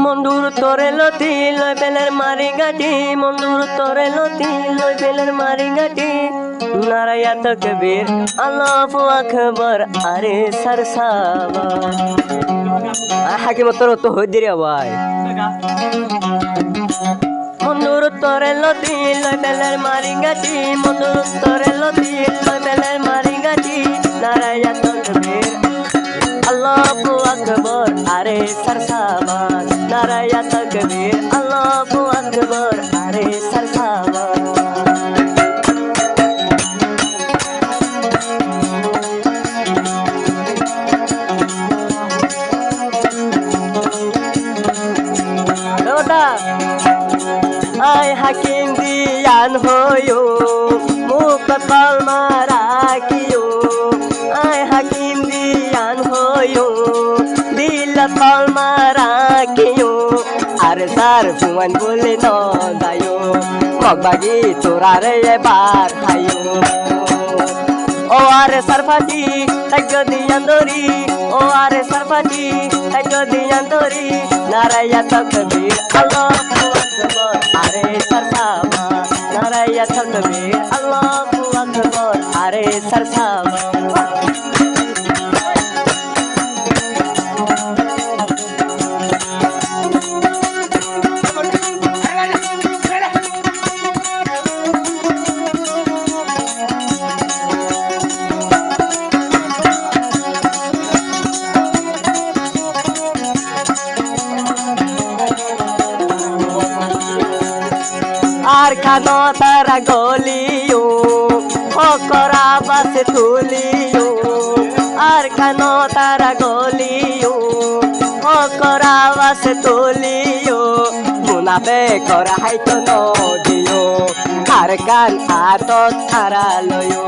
মন্দুর তোরে লতি লই বেলের মারি গাটি মন্দুর তোরে লতি লই বেলের মারি গাটি নারায়া তকবীর আল্লাহু আকবার আরে সরসাবা হাকিম তোর তো হই দিরে ভাই মন্দুর তোরে লতি লই বেলের মারি গাটি মন্দুর তোরে লতি লই বেলের মারি গাটি নারায়া তকবীর আল্লাহু আকবার আরে সরসাবা নারায়া তকবীর আল্লাহু আকবার আরে সরসাবা আয় হাকিম দিয়ান হয়ো মুকতাল মারাকিও আয় হাকিম দিয়ান হয়ো দিলাতাল মারাকিও আর সার ফুয়ান বলে ন দায়ো মগবাগি তোরারে এবার হায়ো ও আরে সরফাটি তাইক দিয়ান দরি ও আরে সরফাটি তাইক দিয়ান দরি নারায়া তকবীর আল্লাহু আকবার আরে সরসাবা নারায়া তকবীর আল্লাহু আকবার আরে সরসাবা আর খানো তারা গলিও অকরা বাসে তুলিও আর খানো তারা গলিও অকরা বাসে তুলিও মুনাফে করা হাইতো নদিও আর কান আতত তারা লয়ো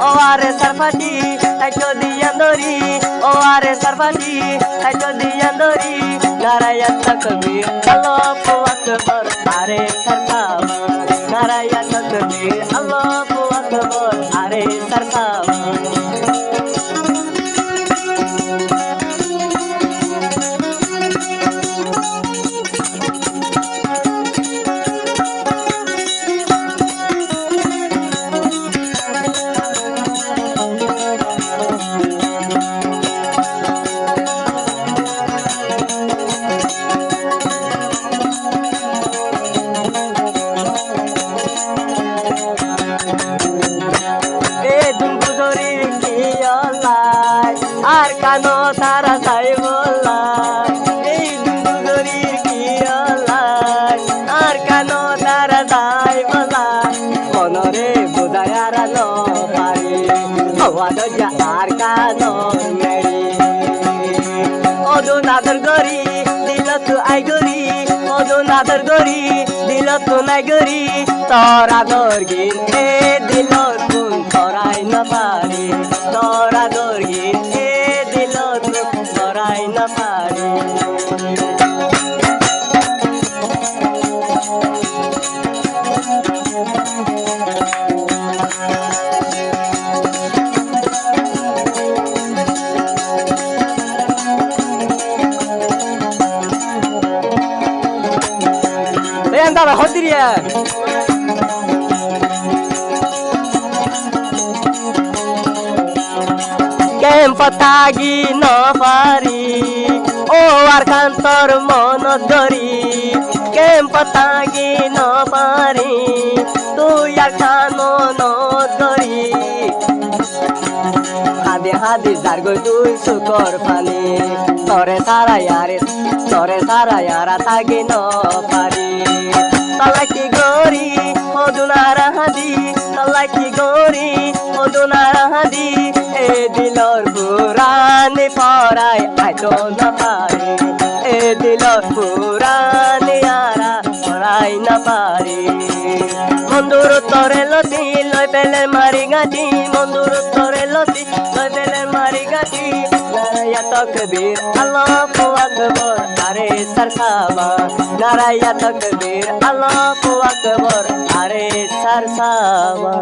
ও আরে সরফাটি তাইতো দিয়ান দরি ও আরে সরফাটি তাইতো দিয়ান দরি নারায়া তকবীর আল্লাহু আকবার আরে সরসাবা নারায়া তকবীর আল্লাহু আকবার আরে সরসাবা আর কানো তারা সাই বলাই এই দুগুরির কি অলাই আর কানো তারা সাই বলাই মনরে বুঝায় আর ন পারি হওয়া দরজা আর কানো মেরি অদু নাদর গরি দিল তু আই গরি অদু নাদর গরি দিল তু নাই গরি তোরা দর্গিন এ দিল তুন তোরাই ন পারি তোরা দর্গিন তোরাই না পারি দাদা হদিরিয়া কেম পতাগি ন পারি ও আর কান্তর মন ধরি কেম পতাগি ন পারি তুই আর খানো ন ধরি হাদে হাদে যার গই তুই সুকর পানি তরে সারা ইয়ারা থাকি ন পারি তালাকি গরি মধুনারা হাদি তালাকি গরি মধুনারা হাদি এ দিলর পুরানি পরাই আইতো না পারি এ দিলর পুরানি আরা পরাই না পারি মন্দুর তোরে লতি লই বেলের মারি গাটি মন্দুর তোরে লতি লই বেলের মারি গাটি নারাইয়া তকবীর আল্লাহু আকবার আরে সারসাবা নারাইয়া তকবীর আল্লাহু আকবার আরে সারসাবা